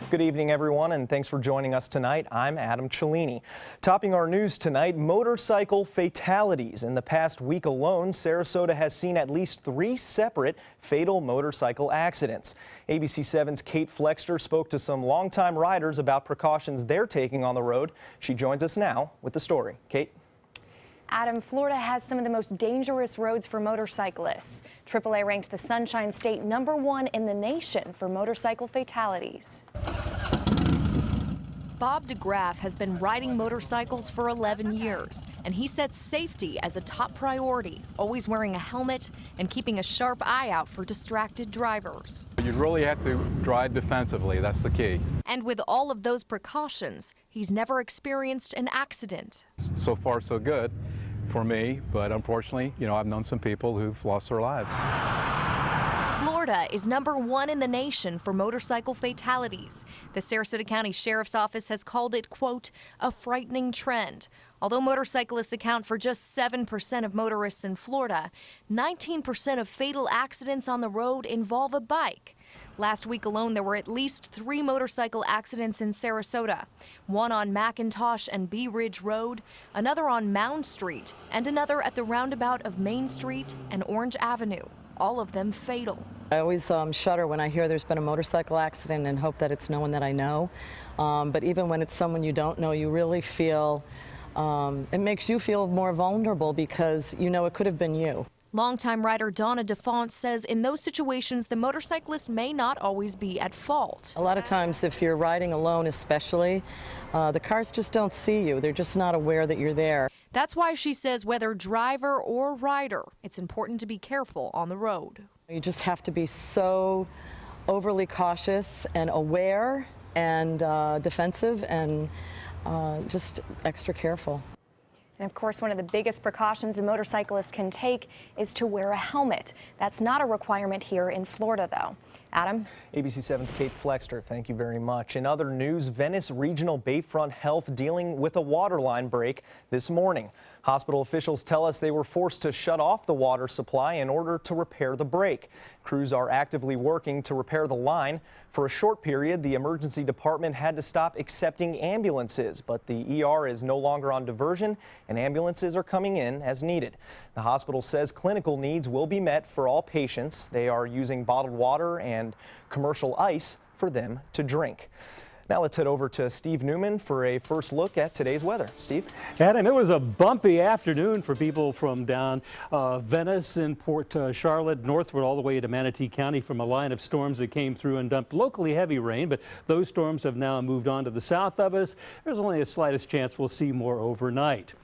Good evening, everyone, and thanks for joining us tonight. I'm Adam Cellini. Topping our news tonight, motorcycle fatalities. In the past week alone, Sarasota has seen at least 3 separate fatal motorcycle accidents. ABC 7's Kate Flexter spoke to some longtime riders about precautions they're taking on the road. She joins us now with the story. Kate? Adam, Florida has some of the most dangerous roads for motorcyclists. AAA ranked the Sunshine State #1 in the nation for motorcycle fatalities. Bob DeGraff has been riding motorcycles for 11 years, and he sets safety as a top priority, always wearing a helmet and keeping a sharp eye out for distracted drivers. You really have to drive defensively, that's the key. And with all of those precautions, he's never experienced an accident. So far, so good for me, but unfortunately, I've known some people who've lost their lives. Florida is #1 in the nation for motorcycle fatalities. The Sarasota County Sheriff's Office has called it, quote, a frightening trend. Although motorcyclists account for just 7% of motorists in Florida, 19% of fatal accidents on the road involve a bike. Last week alone, there were at least 3 motorcycle accidents in Sarasota. One on McIntosh and Bee Ridge Road, another on Mound Street, and another at the roundabout of Main Street and Orange Avenue. All of them fatal. I always shudder when I hear there's been a motorcycle accident and hope that it's no one that I know. But even when it's someone you don't know, you really feel, it makes you feel more vulnerable because it could have been you. Longtime rider Donna DeFont says in those situations, the motorcyclist may not always be at fault. A lot of times if you're riding alone especially, the cars just don't see you. They're just not aware that you're there. That's why she says whether driver or rider, it's important to be careful on the road. You just have to be so overly cautious and aware and defensive and just extra careful. And of course, one of the biggest precautions a motorcyclist can take is to wear a helmet. That's not a requirement here in Florida, though. Adam? ABC 7's Kate Flexter, thank you very much. In other news, Venice Regional Bayfront Health dealing with a water line break this morning. Hospital officials tell us they were forced to shut off the water supply in order to repair the break. Crews are actively working to repair the line. For a short period, the emergency department had to stop accepting ambulances, but the ER is no longer on diversion and ambulances are coming in as needed. The hospital says clinical needs will be met for all patients. They are using bottled water and commercial ice for them to drink. Now let's head over to Steve Newman for a first look at today's weather. Steve? Adam, it was a bumpy afternoon for people from down Venice and Port Charlotte northward all the way to Manatee County from a line of storms that came through and dumped locally heavy rain, but those storms have now moved on to the south of us. There's only a slightest chance we'll see more overnight.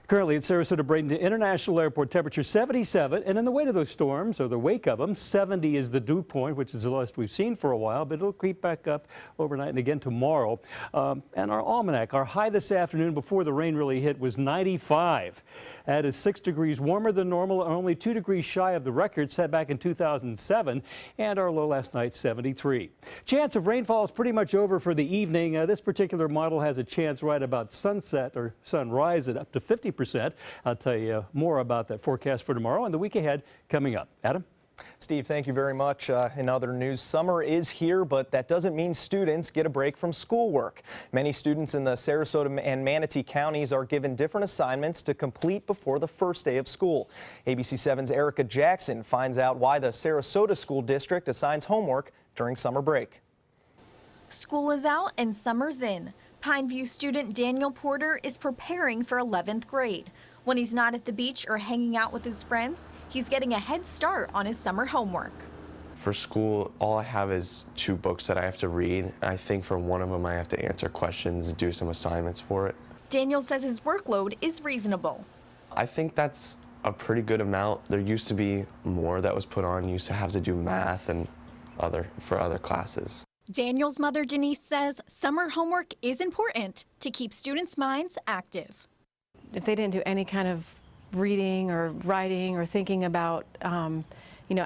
Currently at Sarasota Bradenton International Airport, temperature 77, and in the wake of those storms, or the wake of them, 70 is the dew point, which is the lowest we've seen for a while, but it'll creep back up overnight and again tomorrow. And our almanac, our high this afternoon before the rain really hit was 95. That is 6 degrees warmer than normal, only 2 degrees shy of the record set back in 2007, and our low last night, 73. Chance of rainfall is pretty much over for the evening. This particular model has a chance right about sunset or sunrise at up to 50%. I'll tell you more about that forecast for tomorrow and the week ahead coming up. Adam? Steve, thank you very much. In other news, summer is here, but that doesn't mean students get a break from schoolwork. Many students in the Sarasota and Manatee counties are given different assignments to complete before the first day of school. ABC 7's Erica Jackson finds out why the Sarasota School District assigns homework during summer break. School is out and summer's in. Pineview student Daniel Porter is preparing for 11th grade. When he's not at the beach or hanging out with his friends, he's getting a head start on his summer homework. For school, all I have is 2 books that I have to read. I think for one of them I have to answer questions and do some assignments for it. Daniel says his workload is reasonable. I think that's a pretty good amount. There used to be more that was put on. You used to have to do math and for other classes. Daniel's mother, Denise, says summer homework is important to keep students' minds active. If they didn't do any kind of reading or writing or thinking about,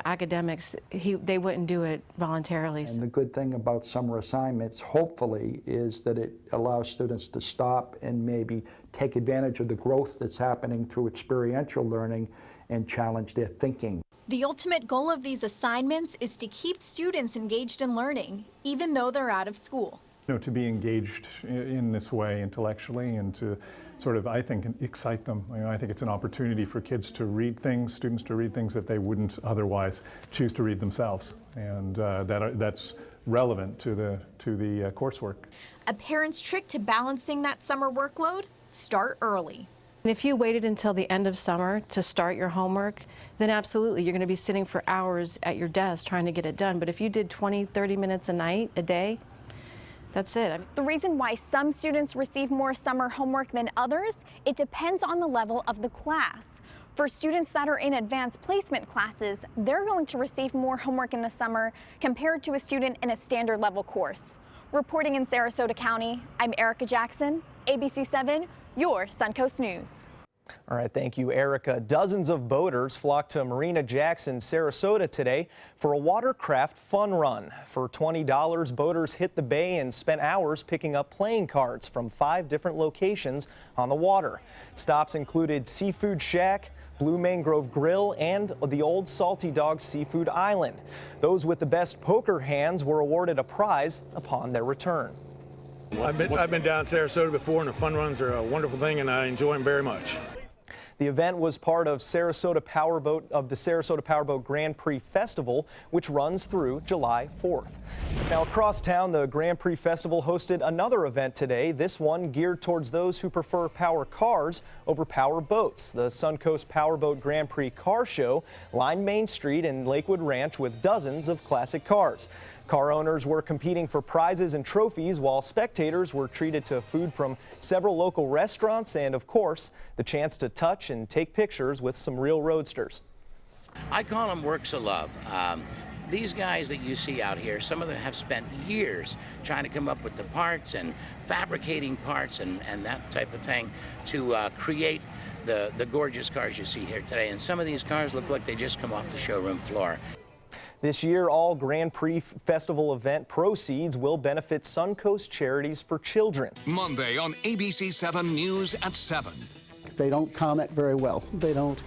academics, they wouldn't do it voluntarily. And the good thing about summer assignments, hopefully, is that it allows students to stop and maybe take advantage of the growth that's happening through experiential learning and challenge their thinking. The ultimate goal of these assignments is to keep students engaged in learning, even though they're out of school. To be engaged in this way intellectually and to sort of, I think, excite them. I think it's an opportunity for kids to read things, students to read things that they wouldn't otherwise choose to read themselves, and that's relevant to the coursework. A parent's trick to balancing that summer workload: start early. And if you waited until the end of summer to start your homework, then absolutely you're going to be sitting for hours at your desk trying to get it done. But if you did 20, 30 minutes a day, that's it. The reason why some students receive more summer homework than others, it depends on the level of the class. For students that are in advanced placement classes, they're going to receive more homework in the summer compared to a student in a standard level course. Reporting in Sarasota County, I'm Erica Jackson, ABC 7, your Suncoast News. All right, thank you, Erica. Dozens of boaters flocked to Marina Jackson, Sarasota today for a watercraft fun run. For $20, boaters hit the bay and spent hours picking up playing cards from 5 different locations on the water. Stops included Seafood Shack, Blue Mangrove Grill, and the Old Salty Dog Seafood Island. Those with the best poker hands were awarded a prize upon their return. I've been down Sarasota before, and the fun runs are a wonderful thing, and I enjoy them very much. The event was part of the Sarasota Powerboat Grand Prix Festival, which runs through July 4th. Now, across town, the Grand Prix Festival hosted another event today, this one geared towards those who prefer power cars over power boats. The Suncoast Powerboat Grand Prix Car Show lined Main Street in Lakewood Ranch with dozens of classic cars. Car owners were competing for prizes and trophies, while spectators were treated to food from several local restaurants and, of course, the chance to touch and take pictures with some real roadsters. I call them works of love. These guys that you see out here, some of them have spent years trying to come up with the parts and fabricating parts and that type of thing to create the gorgeous cars you see here today. And some of these cars look like they just come off the showroom floor. This year, all Grand Prix Festival event proceeds will benefit Suncoast Charities for Children. Monday on ABC 7 News at 7. They don't comment very well. They don't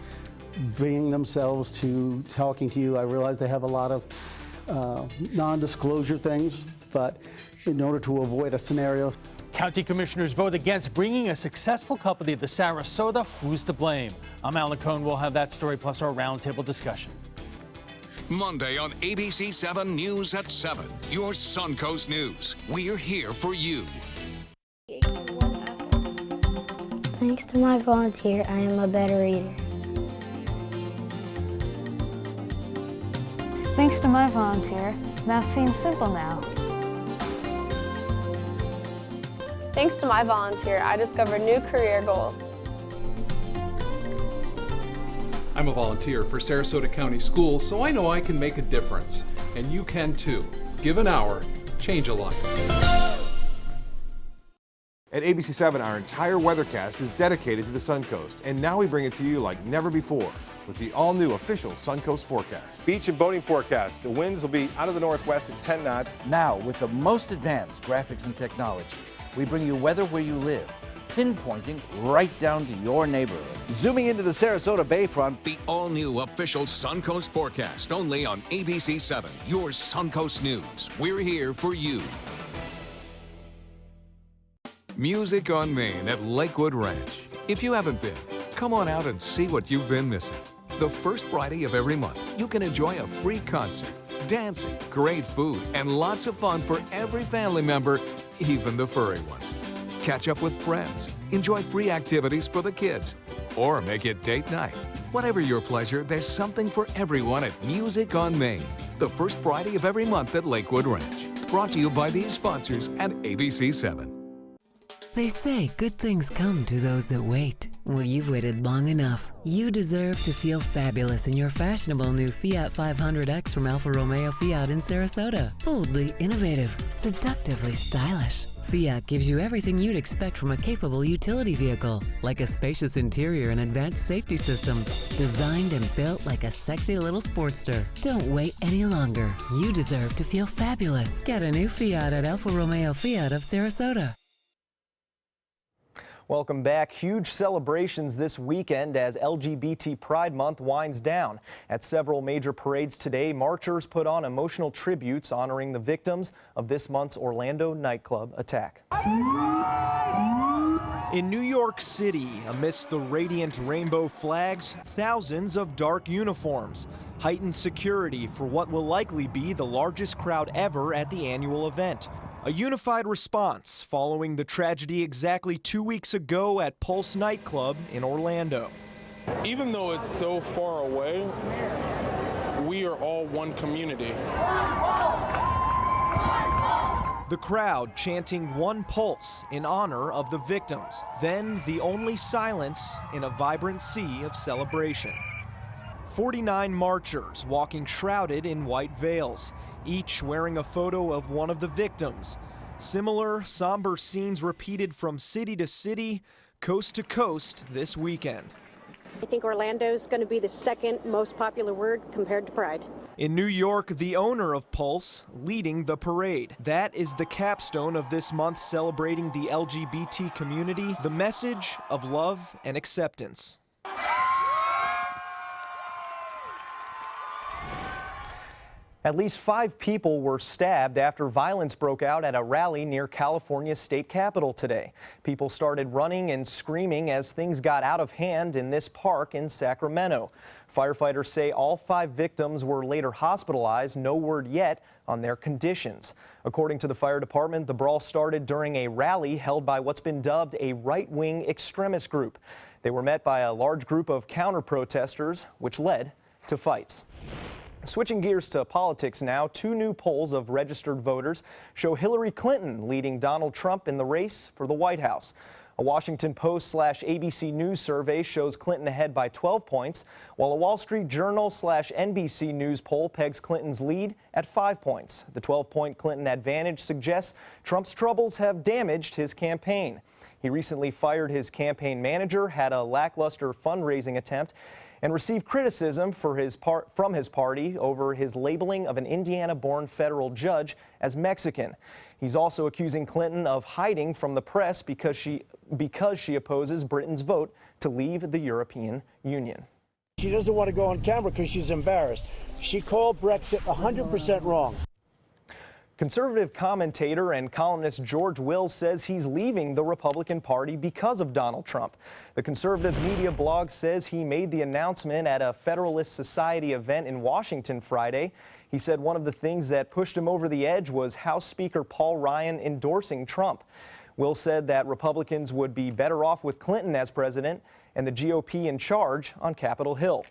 bring themselves to talking to you. I realize they have a lot of non-disclosure things, but in order to avoid a scenario. County commissioners vote against bringing a successful company to Sarasota. Who's to blame? I'm Alan Cohn. We'll have that story plus our roundtable discussion. Monday on ABC 7 News at 7. Your Suncoast News. We're here for you. Thanks to my volunteer, I am a better reader. Thanks to my volunteer, math seems simple now. Thanks to my volunteer, I discovered new career goals. I'm a volunteer for Sarasota County Schools, so I know I can make a difference. And you can too. Give an hour, change a life. At ABC 7, our entire weathercast is dedicated to the Suncoast, and now we bring it to you like never before with the all-new official Suncoast forecast. Beach and boating forecast. The winds will be out of the northwest at 10 knots. Now, with the most advanced graphics and technology, we bring you weather where you live, pinpointing right down to your neighborhood. Zooming into the Sarasota Bayfront. The all-new official Suncoast forecast, only on ABC 7, your Suncoast News. We're here for you. Music on Main at Lakewood Ranch. If you haven't been, come on out and see what you've been missing. The first Friday of every month, you can enjoy a free concert, dancing, great food, and lots of fun for every family member, even the furry ones. Catch up with friends, enjoy free activities for the kids, or make it date night. Whatever your pleasure, there's something for everyone at Music on Main, the first Friday of every month at Lakewood Ranch. Brought to you by these sponsors at ABC 7. They say good things come to those that wait. Well, you've waited long enough. You deserve to feel fabulous in your fashionable new Fiat 500X from Alfa Romeo Fiat in Sarasota. Boldly innovative, seductively stylish. Fiat gives you everything you'd expect from a capable utility vehicle, like a spacious interior and advanced safety systems, designed and built like a sexy little Sportster. Don't wait any longer. You deserve to feel fabulous. Get a new Fiat at Alfa Romeo Fiat of Sarasota. Welcome back. Huge celebrations this weekend as LGBT Pride Month winds down. At several major parades today, marchers put on emotional tributes honoring the victims of this month's Orlando nightclub attack. In New York City, amidst the radiant rainbow flags, thousands of dark uniforms, heightened security for what will likely be the largest crowd ever at the annual event. A unified response following the tragedy exactly 2 weeks ago at Pulse nightclub in Orlando. Even though it's so far away, we are all one community. The crowd chanting "One Pulse" in honor of the victims. Then the only silence in a vibrant sea of celebration. 49 marchers walking shrouded in white veils, each wearing a photo of one of the victims. Similar somber scenes repeated from city to city, coast to coast this weekend. I think Orlando's going to be the second most popular word compared to Pride. In New York, the owner of Pulse leading the parade. That is the capstone of this month celebrating the LGBT community, the message of love and acceptance. At least 5 people were stabbed after violence broke out at a rally near California's state capitol today. People started running and screaming as things got out of hand in this park in Sacramento. Firefighters say all 5 victims were later hospitalized. No word yet on their conditions. According to the fire department, the brawl started during a rally held by what's been dubbed a right-wing extremist group. They were met by a large group of counter-protesters, which led to fights. Switching gears to politics now, 2 new polls of registered voters show Hillary Clinton leading Donald Trump in the race for the White House. A Washington Post/ABC News survey shows Clinton ahead by 12 points, while a Wall Street Journal/NBC News poll pegs Clinton's lead at 5 points. The 12-point Clinton advantage suggests Trump's troubles have damaged his campaign. He recently fired his campaign manager, had a lackluster fundraising attempt, and received criticism from his party over his labeling of an Indiana-born federal judge as Mexican. He's also accusing Clinton of hiding from the press because she opposes Britain's vote to leave the European Union. She doesn't want to go on camera because she's embarrassed. She called Brexit 100% wrong. Conservative commentator and columnist George Will says he's leaving the Republican Party because of Donald Trump. The conservative media blog says he made the announcement at a Federalist Society event in Washington Friday. He said one of the things that pushed him over the edge was House Speaker Paul Ryan endorsing Trump. Will said that Republicans would be better off with Clinton as president and the GOP in charge on Capitol Hill.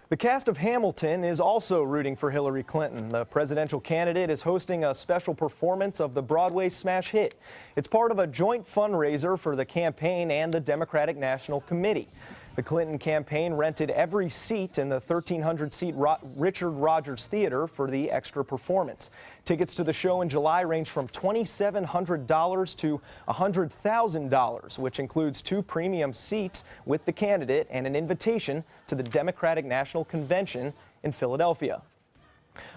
The cast of Hamilton is also rooting for Hillary Clinton. The presidential candidate is hosting a special performance of the Broadway smash hit. It's part of a joint fundraiser for the campaign and the Democratic National Committee. The Clinton campaign rented every seat in the 1,300-seat Richard Rodgers Theater for the extra performance. Tickets to the show in July range from $2,700 to $100,000, which includes 2 premium seats with the candidate and an invitation to the Democratic National Convention in Philadelphia.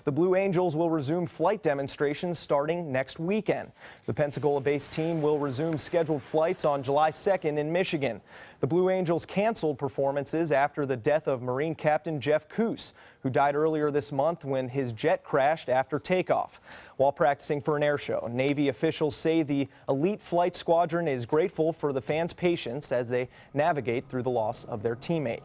The Blue Angels will resume flight demonstrations starting next weekend. The Pensacola-based team will resume scheduled flights on July 2nd in Michigan. The Blue Angels canceled performances after the death of Marine Captain Jeff Coos, who died earlier this month when his jet crashed after takeoff. While practicing for an air show, Navy officials say the elite flight squadron is grateful for the fans' patience as they navigate through the loss of their teammate.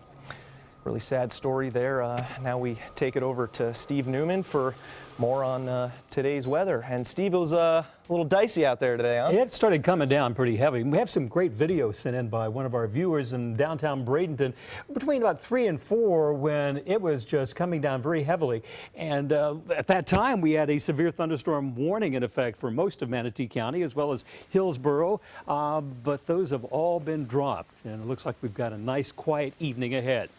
Really sad story there. Now we take it over to Steve Newman for more on today's weather. And Steve, it was a little dicey out there today, huh? It started coming down pretty heavy. We have some great video sent in by one of our viewers in downtown Bradenton between about 3 and 4 when it was just coming down very heavily. And at that time, we had a severe thunderstorm warning in effect for most of Manatee County as well as Hillsborough. But those have all been dropped. And it looks like we've got a nice, quiet evening ahead.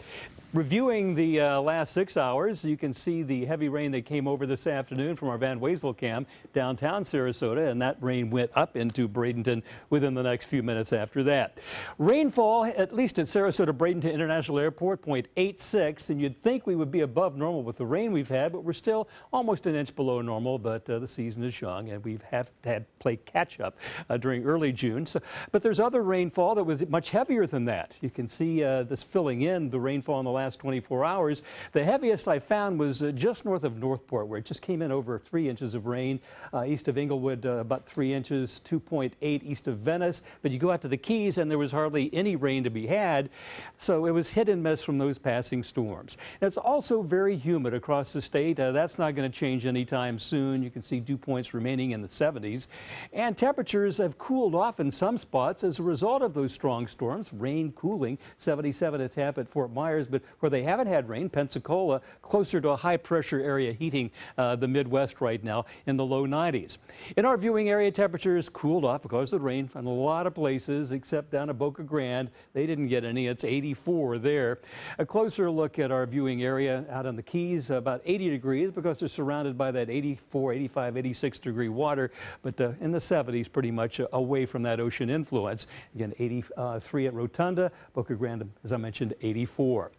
Reviewing the last 6 hours, you can see the heavy rain that came over this afternoon from our Van Wezel cam downtown Sarasota, and that rain went up into Bradenton within the next few minutes after that. Rainfall, at least at Sarasota Bradenton International Airport, 0.86, and you'd think we would be above normal with the rain we've had, but we're still almost an inch below normal, but the season is young, and we've had to play catch-up during early June. But there's other rainfall that was much heavier than that. You can see this filling in the rainfall in the last 24 hours. The heaviest I found was just north of Northport, where it just came in over 3 inches of rain. East of Inglewood, about 3 inches, 2.8 east of Venice. But you go out to the Keys and there was hardly any rain to be had. So it was hit and miss from those passing storms. And it's also very humid across the state. That's not going to change anytime soon. You can see dew points remaining in the 70s. And temperatures have cooled off in some spots as a result of those strong storms. Rain cooling, 77 at Tampa at Fort Myers, but where they haven't had rain, Pensacola, closer to a high pressure area heating the Midwest right now in the low 90s. In our viewing area, temperatures cooled off because of the rain in a lot of places except down at Boca Grande. They didn't get any. It's 84 there. A closer look at our viewing area out on the Keys, about 80 degrees because they're surrounded by that 84, 85, 86 degree water, but in the 70s pretty much away from that ocean influence. Again, 83 at Rotunda, Boca Grande, as I mentioned, 84.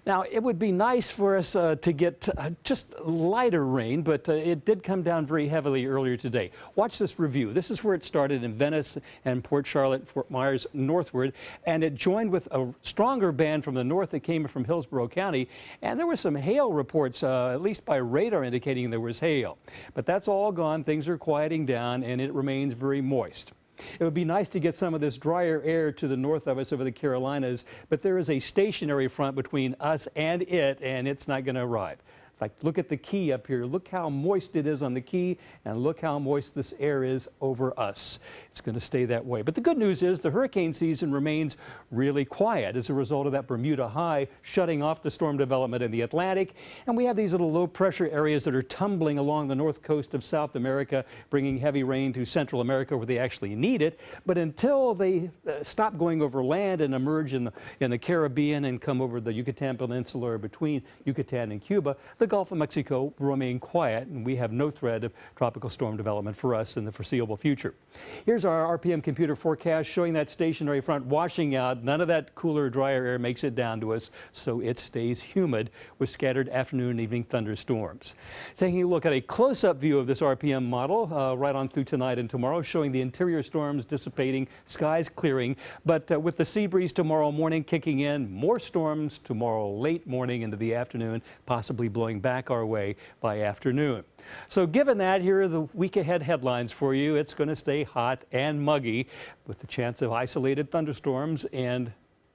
Now, it would be nice for us to get just lighter rain, but it did come down very heavily earlier today. Watch this review. This is where it started in Venice and Port Charlotte, Fort Myers northward, and it joined with a stronger band from the north that came from Hillsborough County, and there were some hail reports, at least by radar, indicating there was hail. But that's all gone. Things are quieting down, and it remains very moist. It would be nice to get some of this drier air to the north of us over the Carolinas, but there is a stationary front between us and it, and it's not going to arrive. In fact, look at the Key up here. Look how moist it is on the Key, and look how moist this air is over us. It's going to stay that way. But the good news is the hurricane season remains really quiet as a result of that Bermuda high shutting off the storm development in the Atlantic. And we have these little low pressure areas that are tumbling along the north coast of South America, bringing heavy rain to Central America where they actually need it. But until they stop going over land and emerge in the Caribbean and come over the Yucatan Peninsula or between Yucatan and Cuba, the Gulf of Mexico will remain quiet, and we have no threat of tropical storm development for us in the foreseeable future. Here's our RPM computer forecast showing that stationary front washing out. None of that cooler, drier air makes it down to us, so it stays humid with scattered afternoon and evening thunderstorms. Taking a look at a close-up view of this RPM model right on through tonight and tomorrow, showing the interior storms dissipating, skies clearing, but with the sea breeze tomorrow morning kicking in, more storms tomorrow late morning into the afternoon, possibly blowing back our way by afternoon. So given that, here are the week ahead headlines for you. It's going to stay hot and muggy with the chance of isolated thunderstorms and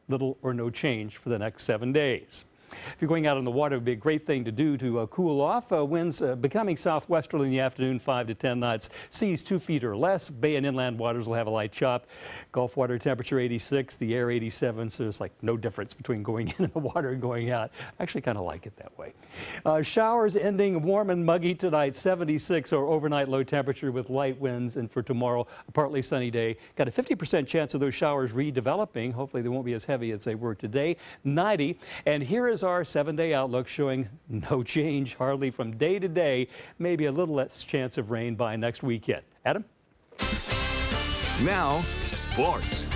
little or no change for the next 7 days. If you're going out on the water, it would be a great thing to do to cool off. Winds becoming southwesterly in the afternoon, 5 to 10 knots. Seas 2 feet or less. Bay and inland waters will have a light chop. Gulf water temperature 86, the air 87, so there's like no difference between going in the water and going out. I actually kind of like it that way. Showers ending warm and muggy tonight, 76 or overnight low temperature with light winds. And for tomorrow, a partly sunny day. Got a 50% chance of those showers redeveloping. Hopefully they won't be as heavy as they were today. 90. And here is our 7-day outlook showing no change hardly from day to day, maybe a little less chance of rain by next weekend. Adam? Now, sports.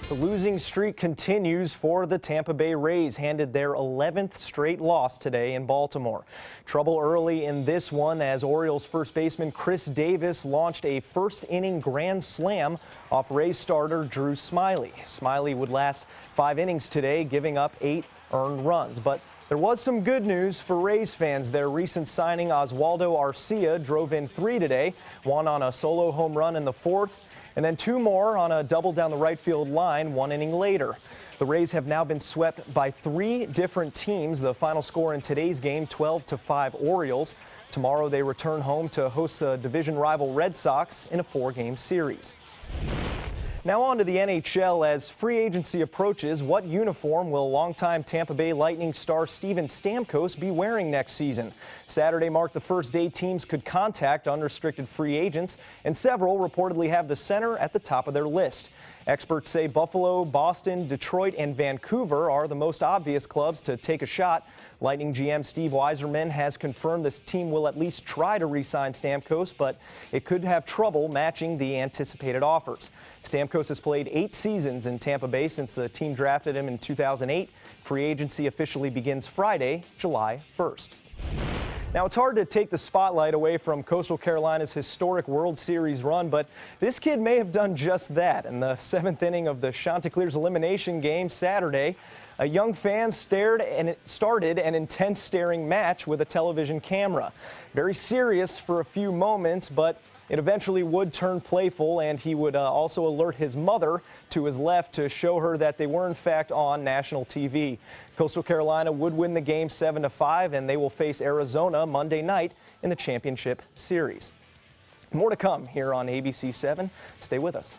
The losing streak continues for the Tampa Bay Rays, handed their 11th straight loss today in Baltimore. Trouble early in this one as Orioles first baseman Chris Davis launched a first-inning grand slam off Rays starter Drew Smyly. Smyly would last 5 innings today, giving up 8 earned runs. But there was some good news for Rays fans. Their recent signing Oswaldo Arcia drove in 3 today, one on a solo home run in the 4th, and then 2 more on a double down the right field line 1 inning later. The Rays have now been swept by 3 different teams. The final score in today's game, 12-5 Orioles. Tomorrow they return home to host the division rival Red Sox in a 4-game series. Now on to the NHL. As free agency approaches, what uniform will longtime Tampa Bay Lightning star Steven Stamkos be wearing next season? Saturday marked the first day teams could contact unrestricted free agents, and several reportedly have the center at the top of their list. Experts say Buffalo, Boston, Detroit, and Vancouver are the most obvious clubs to take a shot. Lightning GM Steve Yzerman has confirmed this team will at least try to re-sign Stamkos, but it could have trouble matching the anticipated offers. Stamkos has played 8 seasons in Tampa Bay since the team drafted him in 2008. Free agency officially begins Friday, July 1st. Now, it's hard to take the spotlight away from Coastal Carolina's historic World Series run, but this kid may have done just that. In the 7th inning of the Chanticleers elimination game Saturday, a young fan started an intense staring match with a television camera. Very serious for a few moments, but it eventually would turn playful, and he would also alert his mother to his left to show her that they were in fact on national TV. Coastal Carolina would win the game 7-5, and they will face Arizona Monday night in the championship series. More to come here on ABC 7. Stay with us.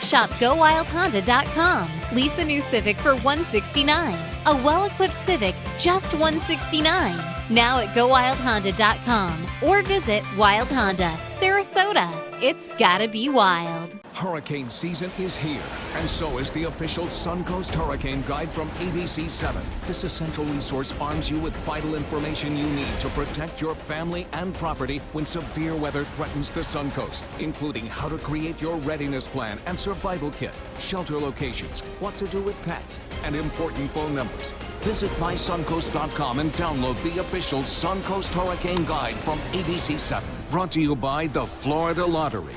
Shop GoWildHonda.com. Lease a new Civic for $169. A well-equipped Civic, just $169. Now at GoWildHonda.com or visit Wild Honda, Sarasota. It's gotta be wild. Hurricane season is here, and so is the official Suncoast Hurricane Guide from ABC 7. This essential resource arms you with vital information you need to protect your family and property when severe weather threatens the Suncoast, including how to create your readiness plan and survival kit, shelter locations, what to do with pets, and important phone numbers. Visit mysuncoast.com and download the official Suncoast Hurricane Guide from ABC 7. Brought to you by the Florida Lottery.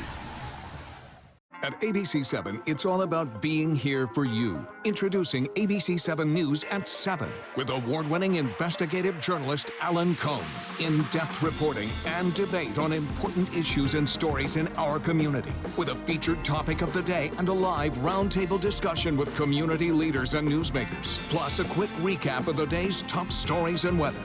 At ABC 7, it's all about being here for you. Introducing ABC 7 News at 7 with award-winning investigative journalist Alan Cohn. In-depth reporting and debate on important issues and stories in our community, with a featured topic of the day and a live roundtable discussion with community leaders and newsmakers. Plus a quick recap of the day's top stories and weather.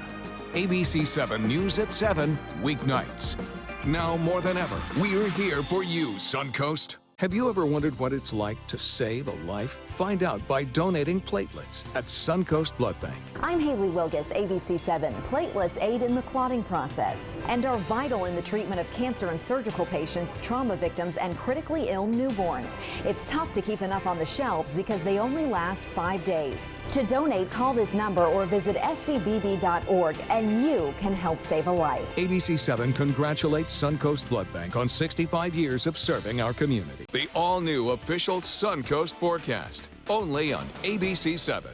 ABC 7 News at 7, weeknights. Now more than ever, we're here for you, Suncoast. Have you ever wondered what it's like to save a life? Find out by donating platelets at Suncoast Blood Bank. I'm Haley Wilgus, ABC 7. Platelets aid in the clotting process and are vital in the treatment of cancer and surgical patients, trauma victims, and critically ill newborns. It's tough to keep enough on the shelves because they only last 5 days. To donate, call this number or visit scbb.org and you can help save a life. ABC 7 congratulates Suncoast Blood Bank on 65 years of serving our community. The all-new official Suncoast forecast, only on ABC 7.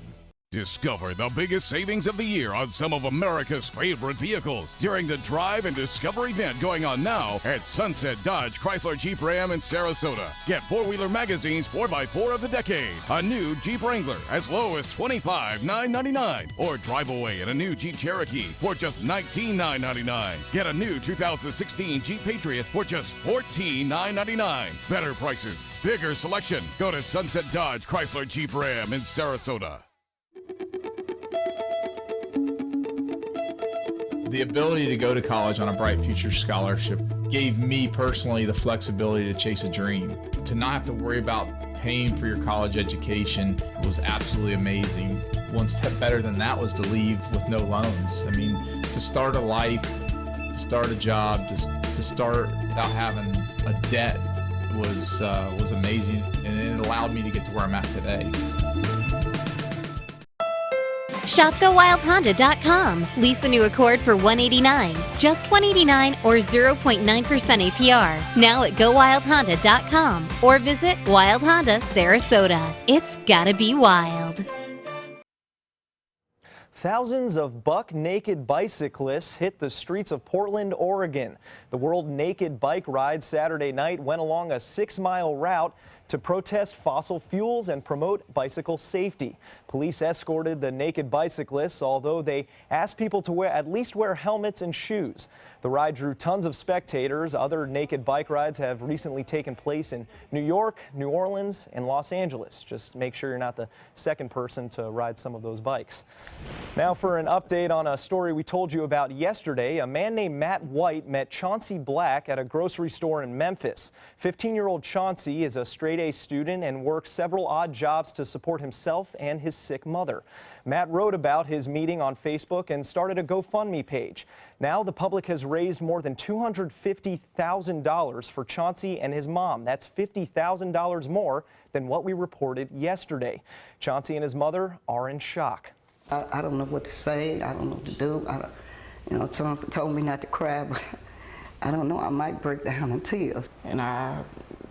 Discover the biggest savings of the year on some of America's favorite vehicles during the Drive and Discover event going on now at Sunset Dodge Chrysler Jeep Ram in Sarasota. Get four-wheeler magazines 4x4 of the decade, a new Jeep Wrangler as low as $25,999, or drive away in a new Jeep Cherokee for just $19,999. Get a new 2016 Jeep Patriot for just $14,999. Better prices, bigger selection. Go to Sunset Dodge Chrysler Jeep Ram in Sarasota. The ability to go to college on a Bright Future Scholarship gave me personally the flexibility to chase a dream. To not have to worry about paying for your college education was absolutely amazing. One step better than that was to leave with no loans. I mean, to start a life, to start a job, to start without having a debt was amazing, and it allowed me to get to where I'm at today. Shop GoWildHonda.com. Lease the new Accord for $189, just $189 or 0.9% APR. Now at GoWildHonda.com or visit Wild Honda, Sarasota. It's gotta be wild. Thousands of buck naked bicyclists hit the streets of Portland, Oregon. The World Naked Bike Ride Saturday night went along a 6-mile route to protest fossil fuels and promote bicycle safety. Police escorted the naked bicyclists, although they asked people to at least wear helmets and shoes. The ride drew tons of spectators. Other naked bike rides have recently taken place in New York, New Orleans, and Los Angeles. Just make sure you're not the second person to ride some of those bikes. Now for an update on a story we told you about yesterday. A man named Matt White met Chauncey Black at a grocery store in Memphis. 15-year-old Chauncey is a straight straight-A student and works several odd jobs to support himself and his sick mother. Matt wrote about his meeting on Facebook and started a GoFundMe page. Now the public has raised more than $250,000 for Chauncey and his mom. That's $50,000 more than what we reported yesterday. Chauncey and his mother are in shock. I don't know what to say. I don't know what to do. Chauncey told me not to cry, but I don't know. I might break down in tears. And I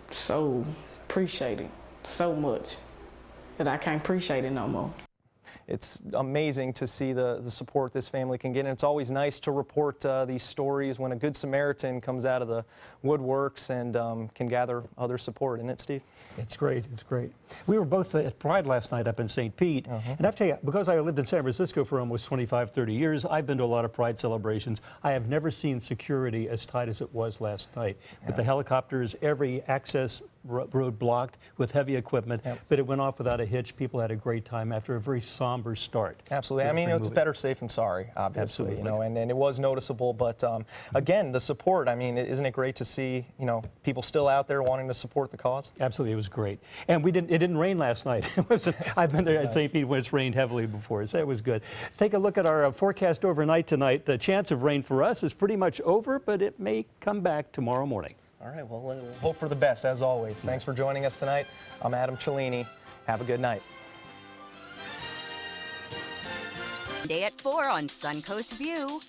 so appreciate it so much that I can't appreciate it no more. It's amazing to see the support this family can get, and it's always nice to report these stories when a good Samaritan comes out of the woodworks and can gather other support, isn't it, Steve? It's great. It's great. We were both at Pride last night up in St. Pete, and I have to tell you, because I lived in San Francisco for almost 25, 30 years, I've been to a lot of Pride celebrations. I have never seen security as tight as it was last night. With the helicopters, every access road blocked with heavy equipment, but it went off without a hitch. People had a great time after a very somber start. Absolutely. I mean, it's better safe than sorry, obviously. Absolutely. You know, and it was noticeable, but again, the support, I mean, isn't it great to see, you know, people still out there wanting to support the cause? Absolutely. It was great. And it didn't rain last night. I've been there at St. Pete when it's rained heavily before, so it was good. Take a look at our forecast overnight tonight. The chance of rain for us is pretty much over, but it may come back tomorrow morning. All right, well, we'll hope for the best, as always. Thanks for joining us tonight. I'm Adam Cellini. Have a good night. Day at 4 on Suncoast View.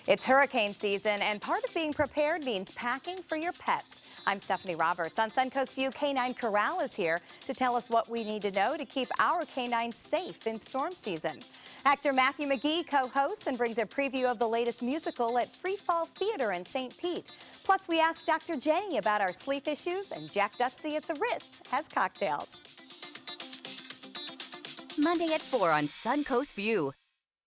It's hurricane season, and part of being prepared means packing for your pets. I'm Stephanie Roberts. On Suncoast View, Canine Corral is here to tell us what we need to know to keep our canines safe in storm season. Actor Matthew McGee co-hosts and brings a preview of the latest musical at Free Fall Theater in St. Pete. Plus, we asked Dr. Jenny about our sleep issues, and Jack Dusty at the Ritz has cocktails. Monday at 4 on Suncoast View.